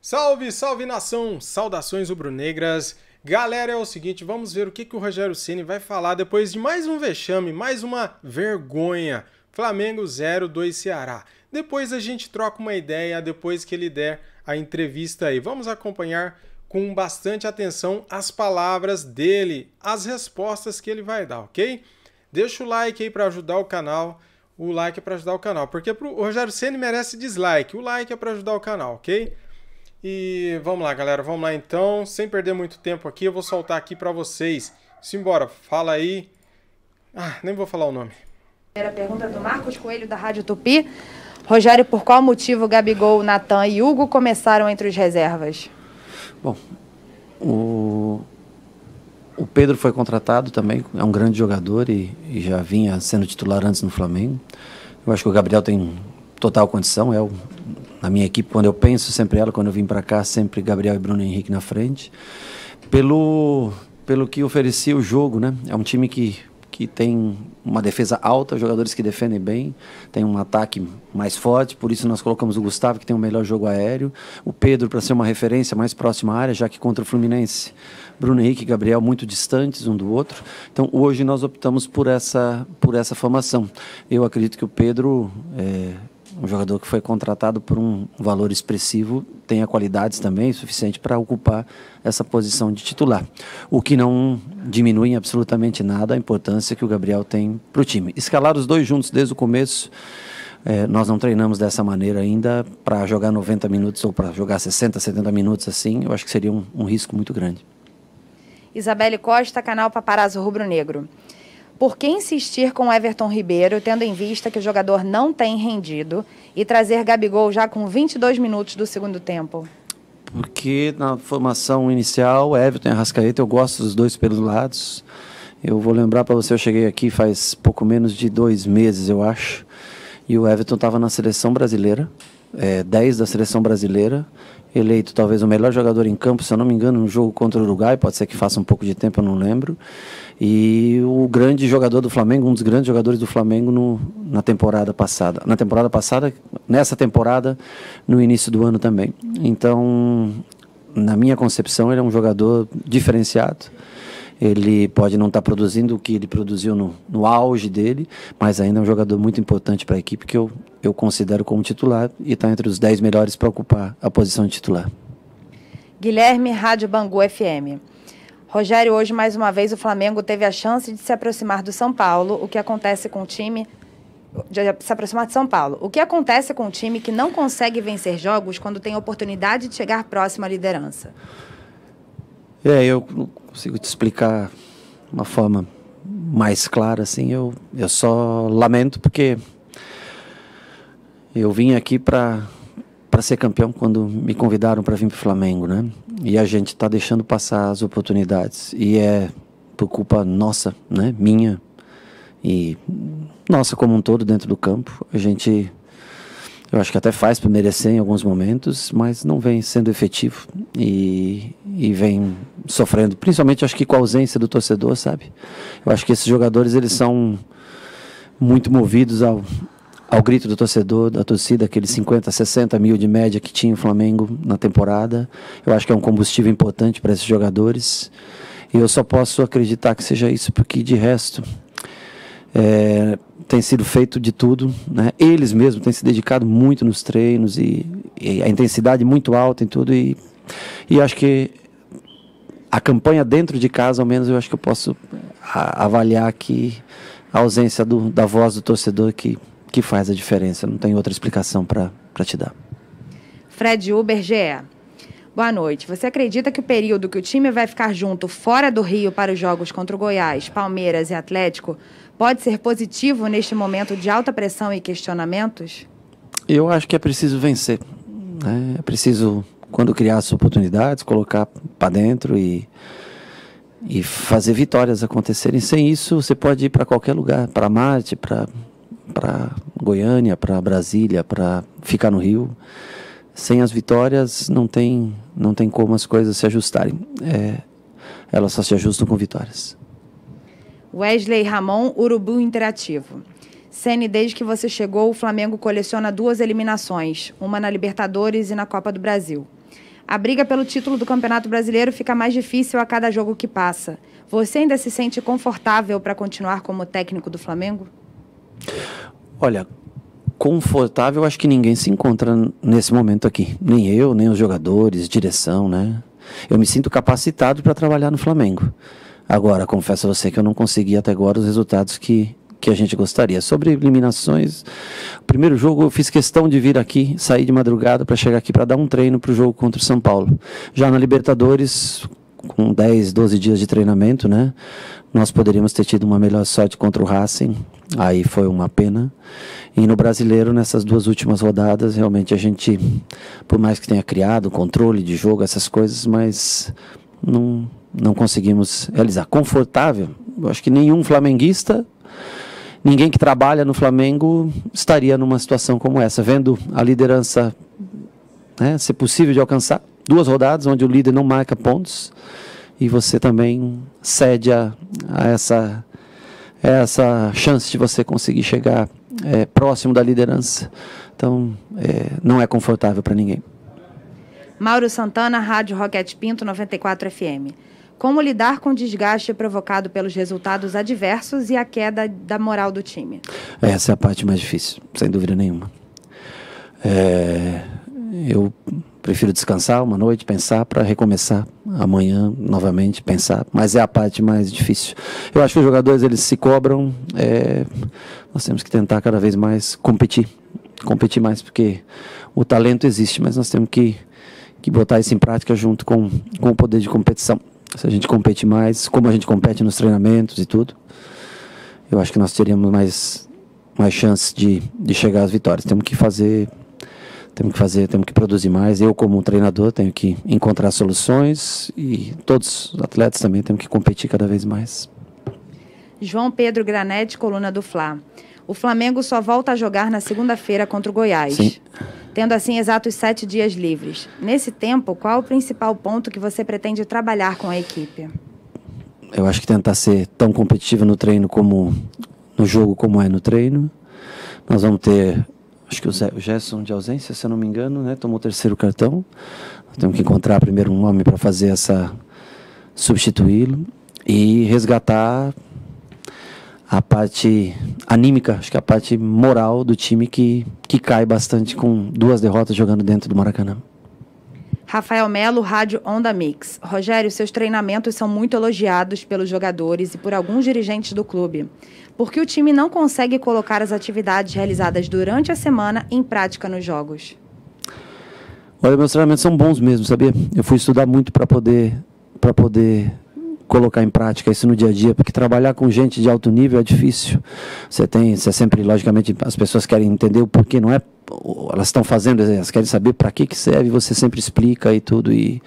Salve, salve nação! Saudações rubro-negras! Galera, é o seguinte, vamos ver o que o Rogério Ceni vai falar depois de mais um vexame, mais uma vergonha. Flamengo 0-2 Ceará. Depois a gente troca uma ideia, depois que ele der a entrevista aí. Vamos acompanhar com bastante atenção as palavras dele, as respostas que ele vai dar, ok? Deixa o like aí para ajudar o canal. O like é para ajudar o canal, porque o Rogério Ceni merece dislike. O like é para ajudar o canal, ok? E vamos lá, galera, vamos lá então. Sem perder muito tempo aqui, eu vou soltar aqui para vocês. Simbora, fala aí. Nem vou falar o nome. Primeira pergunta do Marcos Coelho, da Rádio Tupi. Rogério, por qual motivo Gabigol, Natan e Hugo começaram entre os reservas? Bom, o Pedro foi contratado também, é um grande jogador e já vinha sendo titular antes no Flamengo. Eu acho que o Gabriel tem total condição, na minha equipe, quando eu penso, sempre ela, quando eu vim para cá, sempre Gabriel e Bruno Henrique na frente. Pelo que oferecia o jogo, né? É um time que tem uma defesa alta, jogadores que defendem bem, tem um ataque mais forte, por isso nós colocamos o Gustavo, que tem o melhor jogo aéreo, o Pedro para ser uma referência mais próxima à área, já que contra o Fluminense, Bruno Henrique e Gabriel muito distantes um do outro. Então hoje nós optamos por essa formação. Eu acredito que o Pedro um jogador que foi contratado por um valor expressivo, tenha qualidades também suficiente para ocupar essa posição de titular. O que não diminui em absolutamente nada a importância que o Gabriel tem para o time. Escalar os dois juntos desde o começo, nós não treinamos dessa maneira ainda para jogar 90 minutos ou para jogar 60, 70 minutos assim, eu acho que seria um risco muito grande. Isabelle Costa, canal Paparazzo Rubro Negro. Por que insistir com Everton Ribeiro, tendo em vista que o jogador não tem rendido, e trazer Gabigol já com 22 minutos do segundo tempo? Porque na formação inicial, Everton e Arrascaeta, eu gosto dos dois pelos lados. Eu vou lembrar para você, eu cheguei aqui faz pouco menos de 2 meses, eu acho, e o Everton estava na seleção brasileira, 10 da seleção brasileira, eleito talvez o melhor jogador em campo, se eu não me engano, no jogo contra o Uruguai, pode ser que faça um pouco de tempo, eu não lembro. E o grande jogador do Flamengo, um dos grandes jogadores do Flamengo na temporada passada. Nessa temporada, no início do ano também. Então, na minha concepção, ele é um jogador diferenciado. Ele pode não estar produzindo o que ele produziu no auge dele, mas ainda é um jogador muito importante para a equipe que eu considero como titular e está entre os 10 melhores para ocupar a posição de titular. Guilherme, Rádio Bangu FM. Rogério, hoje mais uma vez o Flamengo teve a chance de se aproximar do São Paulo. O que acontece com o time... De se aproximar de São Paulo. O que acontece com o time que não consegue vencer jogos quando tem a oportunidade de chegar próximo à liderança? Eu não consigo te explicar de uma forma mais clara, assim. Eu só lamento porque eu vim aqui para ser campeão quando me convidaram para vir para o Flamengo, né? E a gente está deixando passar as oportunidades. E é por culpa nossa, né? Minha e nossa como um todo dentro do campo. Eu acho que até faz para merecer em alguns momentos, mas não vem sendo efetivo e vem sofrendo, principalmente acho que com a ausência do torcedor, sabe? Eu acho que esses jogadores, eles são muito movidos ao grito do torcedor, da torcida, aqueles 50, 60 mil de média que tinha o Flamengo na temporada. Eu acho que é um combustível importante para esses jogadores e eu só posso acreditar que seja isso, porque de resto tem sido feito de tudo, né? Eles mesmos têm se dedicado muito nos treinos e a intensidade muito alta em tudo e acho que a campanha dentro de casa, ao menos eu acho que eu posso avaliar que a ausência da voz do torcedor que faz a diferença, não tem outra explicação para te dar. Fred Uber, GE. Boa noite. Você acredita que o período que o time vai ficar junto fora do Rio para os jogos contra o Goiás, Palmeiras e Atlético pode ser positivo neste momento de alta pressão e questionamentos? Eu acho que é preciso vencer, né? É preciso, quando criar as oportunidades, colocar para dentro e fazer vitórias acontecerem. Sem isso, você pode ir para qualquer lugar, para Marte, para Goiânia, para Brasília, para ficar no Rio. Sem as vitórias, não tem como as coisas se ajustarem. Elas só se ajustam com vitórias. Wesley Ramon, Urubu Interativo. Ceni, desde que você chegou, o Flamengo coleciona 2 eliminações, uma na Libertadores e na Copa do Brasil. A briga pelo título do Campeonato Brasileiro fica mais difícil a cada jogo que passa. Você ainda se sente confortável para continuar como técnico do Flamengo? Olha, confortável acho que ninguém se encontra nesse momento aqui. Nem eu, nem os jogadores, direção, né? Eu me sinto capacitado para trabalhar no Flamengo. Agora, confesso a você que eu não consegui até agora os resultados que a gente gostaria. Sobre eliminações, o primeiro jogo eu fiz questão de vir aqui, sair de madrugada para chegar aqui para dar um treino para o jogo contra o São Paulo. Já na Libertadores, com 10, 12 dias de treinamento, né? Nós poderíamos ter tido uma melhor sorte contra o Racing, aí foi uma pena. E no Brasileiro, nessas 2 últimas rodadas, realmente a gente, por mais que tenha criado controle de jogo, essas coisas, mas não conseguimos realizar. Confortável, eu acho que nenhum flamenguista, ninguém que trabalha no Flamengo estaria numa situação como essa, vendo a liderança, né, ser possível de alcançar. 2 rodadas onde o líder não marca pontos e você também cede a essa chance de você conseguir chegar próximo da liderança. Então, não é confortável para ninguém. Mauro Santana, Rádio Roquete Pinto 94 FM. Como lidar com o desgaste provocado pelos resultados adversos e a queda da moral do time? Essa é a parte mais difícil, sem dúvida nenhuma. Eu prefiro descansar uma noite, pensar para recomeçar amanhã novamente, pensar, mas é a parte mais difícil. Eu acho que os jogadores eles se cobram, nós temos que tentar cada vez mais competir mais, porque o talento existe, mas nós temos que botar isso em prática junto com o poder de competição. Se a gente compete mais, como a gente compete nos treinamentos e tudo, eu acho que nós teríamos mais chances de chegar às vitórias. Temos que produzir mais. Eu, como treinador, tenho que encontrar soluções e todos os atletas também temos que competir cada vez mais. João Pedro Granete, coluna do Fla. O Flamengo só volta a jogar na segunda-feira contra o Goiás. Sim. Tendo assim exatos 7 dias livres. Nesse tempo, qual o principal ponto que você pretende trabalhar com a equipe? Eu acho que tentar ser tão competitivo no treino como no jogo como é no treino. Nós vamos ter, acho que o Gerson de ausência, se eu não me engano, né? Tomou o 3º cartão. Nós temos que encontrar primeiro um homem para fazer substituí-lo e resgatar a parte anímica, acho que a parte moral do time que cai bastante com 2 derrotas jogando dentro do Maracanã. Rafael Melo, Rádio Onda Mix. Rogério, seus treinamentos são muito elogiados pelos jogadores e por alguns dirigentes do clube. Por que o time não consegue colocar as atividades realizadas durante a semana em prática nos jogos? Olha, meus treinamentos são bons mesmo, sabia? Eu fui estudar muito para poder colocar em prática isso no dia a dia, porque trabalhar com gente de alto nível é difícil. Você sempre, logicamente, as pessoas querem entender o porquê, não é, elas estão fazendo, elas querem saber para que serve, você sempre explica e tudo, e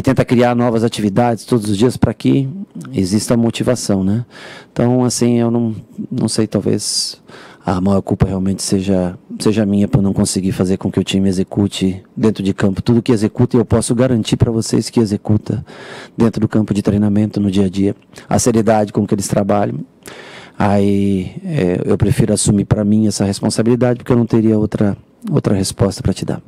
tenta criar novas atividades todos os dias para que exista motivação, né? Então, assim, eu não sei, talvez a maior culpa realmente seja minha por não conseguir fazer com que o time execute dentro de campo tudo que executa, e eu posso garantir para vocês que executa dentro do campo de treinamento no dia a dia, a seriedade com que eles trabalham. Aí eu prefiro assumir para mim essa responsabilidade, porque eu não teria outra resposta para te dar.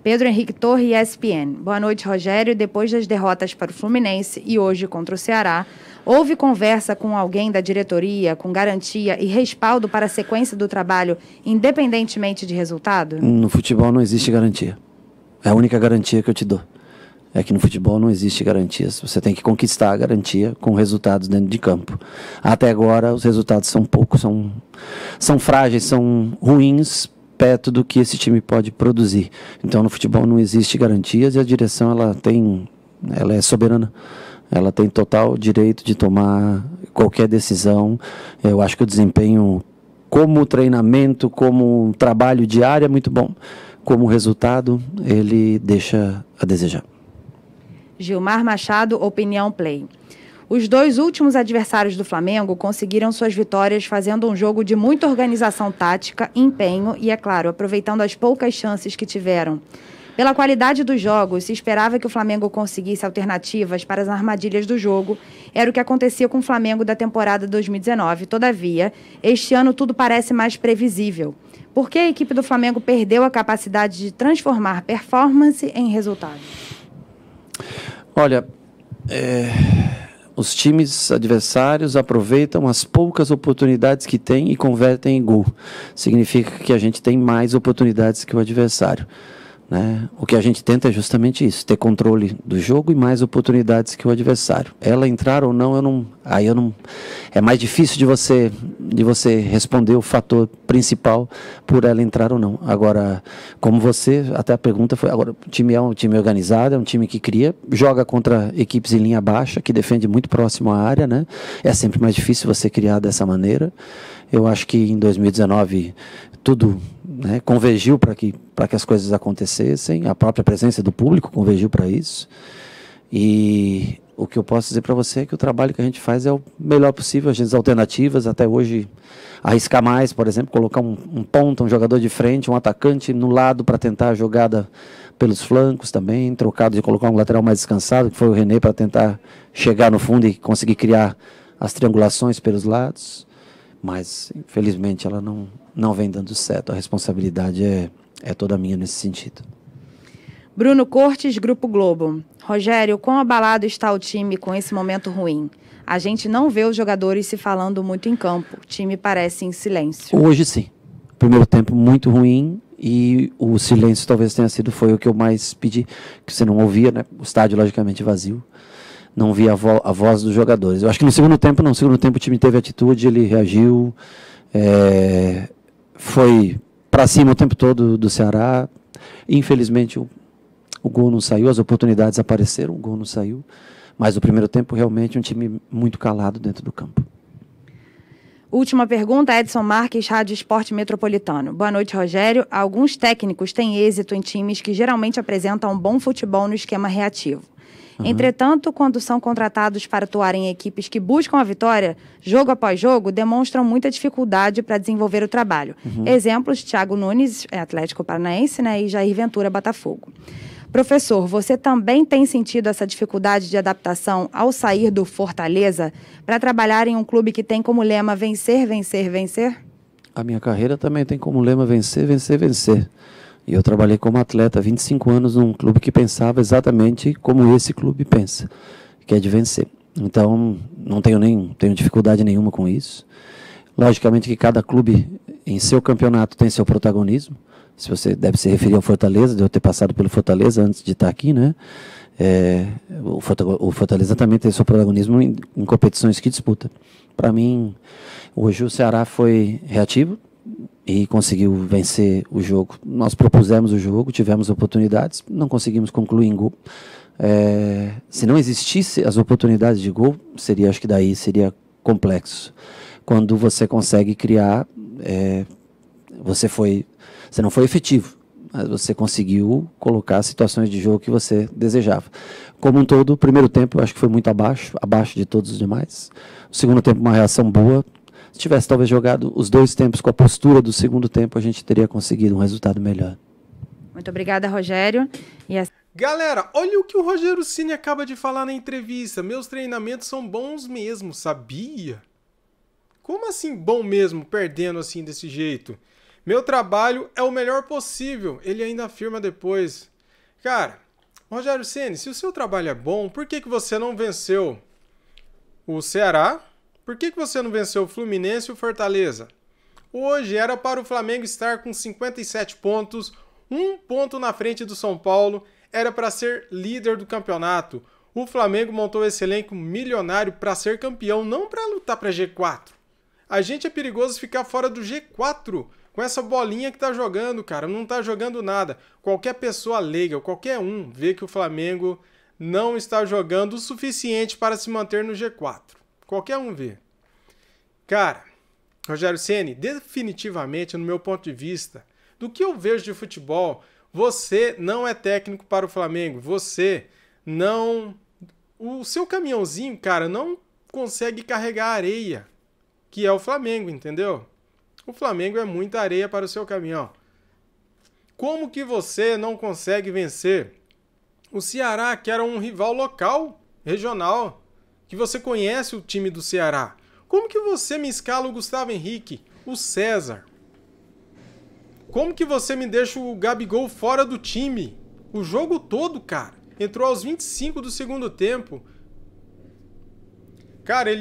Pedro Henrique Torre, ESPN. Boa noite, Rogério. Depois das derrotas para o Fluminense e hoje contra o Ceará, houve conversa com alguém da diretoria com garantia e respaldo para a sequência do trabalho, independentemente de resultado? No futebol não existe garantia. É a única garantia que eu te dou. É que no futebol não existe garantias. Você tem que conquistar a garantia com resultados dentro de campo. Até agora, os resultados são poucos, são frágeis, são ruins, perto do que esse time pode produzir. Então, no futebol não existe garantias e a direção ela é soberana. Ela tem total direito de tomar qualquer decisão. Eu acho que o desempenho, como treinamento, como trabalho diário, é muito bom. Como resultado, ele deixa a desejar. Gilmar Machado, Opinião Play. Os 2 últimos adversários do Flamengo conseguiram suas vitórias fazendo um jogo de muita organização tática, empenho e, é claro, aproveitando as poucas chances que tiveram. Pela qualidade dos jogos, se esperava que o Flamengo conseguisse alternativas para as armadilhas do jogo Era o que acontecia com o Flamengo da temporada 2019. Todavia, este ano tudo parece mais previsível. Por que a equipe do Flamengo perdeu a capacidade de transformar performance em resultado? Olha, os times adversários aproveitam as poucas oportunidades que têm e convertem em gol. Significa que a gente tem mais oportunidades que o adversário, né? O que a gente tenta é justamente isso, ter controle do jogo e mais oportunidades que o adversário. Ela entrar ou não, é mais difícil de você responder o fator principal por ela entrar ou não. Agora, como até a pergunta foi, agora o time é um time organizado, é um time que cria, joga contra equipes em linha baixa, que defende muito próximo à área, né? É sempre mais difícil você criar dessa maneira. Eu acho que em 2019 tudo, né, convergiu para que as coisas acontecessem, a própria presença do público convergiu para isso. E o que eu posso dizer para você é que o trabalho que a gente faz é o melhor possível, as alternativas, até hoje, arriscar mais, por exemplo, colocar um ponta, um jogador de frente, um atacante no lado para tentar a jogada pelos flancos também, trocado de colocar um lateral mais descansado, que foi o René, para tentar chegar no fundo e conseguir criar as triangulações pelos lados. Mas, infelizmente, ela não vem dando certo. A responsabilidade é toda minha nesse sentido. Bruno Cortes, Grupo Globo. Rogério, quão abalado está o time com esse momento ruim? A gente não vê os jogadores se falando muito em campo. O time parece em silêncio. Hoje, sim. Primeiro tempo muito ruim e o silêncio talvez foi o que eu mais pedi, que você não ouvia, né? O estádio, logicamente, vazio. Não via a voz dos jogadores. Eu acho que no segundo tempo o time teve atitude, ele reagiu, foi para cima o tempo todo do Ceará. Infelizmente o gol não saiu, as oportunidades apareceram, o gol não saiu, mas o primeiro tempo realmente um time muito calado dentro do campo. Última pergunta, Edson Marques, Rádio Esporte Metropolitano. Boa noite, Rogério. Alguns técnicos têm êxito em times que geralmente apresentam um bom futebol no esquema reativo. Entretanto, quando são contratados para atuar em equipes que buscam a vitória, jogo após jogo, demonstram muita dificuldade para desenvolver o trabalho. Exemplos, Thiago Nunes, Atlético Paranaense, né, e Jair Ventura, Botafogo. Professor, você também tem sentido essa dificuldade de adaptação ao sair do Fortaleza para trabalhar em um clube que tem como lema vencer, vencer, vencer? A minha carreira também tem como lema vencer, vencer, vencer. E eu trabalhei como atleta há 25 anos num clube que pensava exatamente como esse clube pensa, que é de vencer. Então, não tenho dificuldade nenhuma com isso. Logicamente que cada clube em seu campeonato tem seu protagonismo. Se você deve se referir ao Fortaleza, de eu ter passado pelo Fortaleza antes de estar aqui, né? O Fortaleza também tem seu protagonismo em competições que disputa. Para mim, hoje o Ceará foi reativo e conseguiu vencer o jogo. Nós propusemos o jogo, tivemos oportunidades, não conseguimos concluir em gol. Se não existisse as oportunidades de gol, acho que daí seria complexo. Quando você consegue criar, você não foi efetivo, mas você conseguiu colocar situações de jogo que você desejava. Como um todo, o primeiro tempo eu acho que foi muito abaixo de todos os demais. O segundo tempo, uma reação boa. Se tivesse talvez jogado os dois tempos com a postura do segundo tempo, a gente teria conseguido um resultado melhor. Muito obrigada, Rogério. Galera, olha o que o Rogério Ceni acaba de falar na entrevista. Meus treinamentos são bons mesmo, sabia? Como assim bom mesmo, perdendo assim desse jeito? Meu trabalho é o melhor possível, ele ainda afirma depois. Cara, Rogério Ceni, se o seu trabalho é bom, por que você não venceu o Ceará? Por que você não venceu o Fluminense e o Fortaleza? Hoje era para o Flamengo estar com 57 pontos, 1 ponto na frente do São Paulo, era para ser líder do campeonato. O Flamengo montou esse elenco milionário para ser campeão, não para lutar para G4. A gente é perigoso ficar fora do G4 com essa bolinha que tá jogando, cara. Não tá jogando nada. Qualquer pessoa leiga, qualquer um, vê que o Flamengo não está jogando o suficiente para se manter no G4. Qualquer um vê. Cara, Rogério Ceni, definitivamente, no meu ponto de vista, do que eu vejo de futebol, você não é técnico para o Flamengo. Você não... O seu caminhãozinho, cara, não consegue carregar areia, que é o Flamengo, entendeu? O Flamengo é muita areia para o seu caminhão. Como que você não consegue vencer o Ceará, que era um rival local, regional, que você conhece o time do Ceará. Como que você me escala o Gustavo Henrique, o César? Como que você me deixa o Gabigol fora do time? O jogo todo, cara. Entrou aos 25 do segundo tempo. Cara,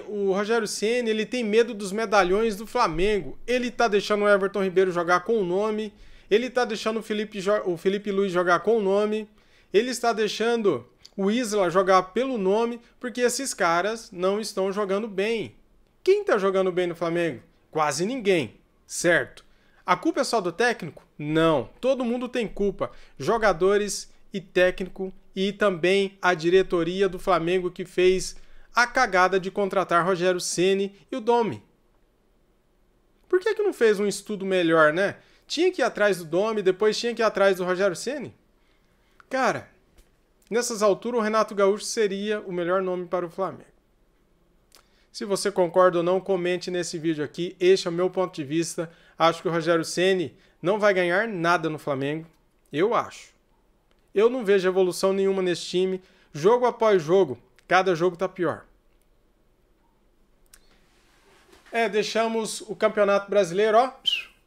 o Rogério Ceni, ele tem medo dos medalhões do Flamengo. Ele tá deixando o Everton Ribeiro jogar com o nome. Ele tá deixando o Felipe Luiz jogar com o nome. Ele está deixando o Isla jogar pelo nome, porque esses caras não estão jogando bem. Quem tá jogando bem no Flamengo? Quase ninguém, certo? A culpa é só do técnico? Não, todo mundo tem culpa. Jogadores e técnico e também a diretoria do Flamengo que fez a cagada de contratar Rogério Ceni e o Domi. Por que não fez um estudo melhor, né? Tinha que ir atrás do Domi, depois tinha que ir atrás do Rogério Ceni. Cara, nessas alturas o Renato Gaúcho seria o melhor nome para o Flamengo. Se você concorda ou não, comente nesse vídeo aqui. Este é o meu ponto de vista. Acho que o Rogério Ceni não vai ganhar nada no Flamengo. Eu acho. Eu não vejo evolução nenhuma nesse time. Jogo após jogo, cada jogo tá pior. Deixamos o Campeonato Brasileiro, ó,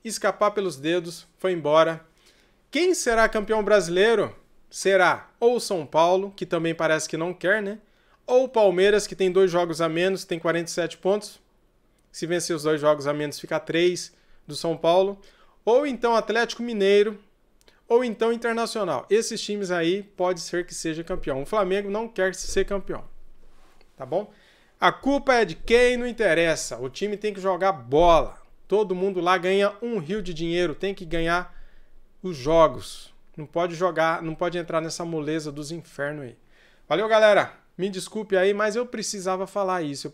escapar pelos dedos. Foi embora. Quem será campeão brasileiro? Será ou o São Paulo, que também parece que não quer, né? Ou o Palmeiras, que tem 2 jogos a menos, tem 47 pontos. Se vencer os 2 jogos a menos, fica 3 do São Paulo. Ou então Atlético Mineiro, ou então Internacional. Esses times aí pode ser que seja campeão. O Flamengo não quer ser campeão. Tá bom? A culpa é de quem não interessa. O time tem que jogar bola. Todo mundo lá ganha um rio de dinheiro. Tem que ganhar os jogos. Não pode jogar, não pode entrar nessa moleza dos infernos aí. Valeu, galera. Me desculpe aí, mas eu precisava falar isso.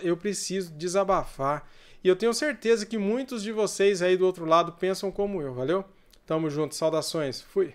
Eu preciso desabafar. E eu tenho certeza que muitos de vocês aí do outro lado pensam como eu. Valeu? Tamo junto. Saudações. Fui.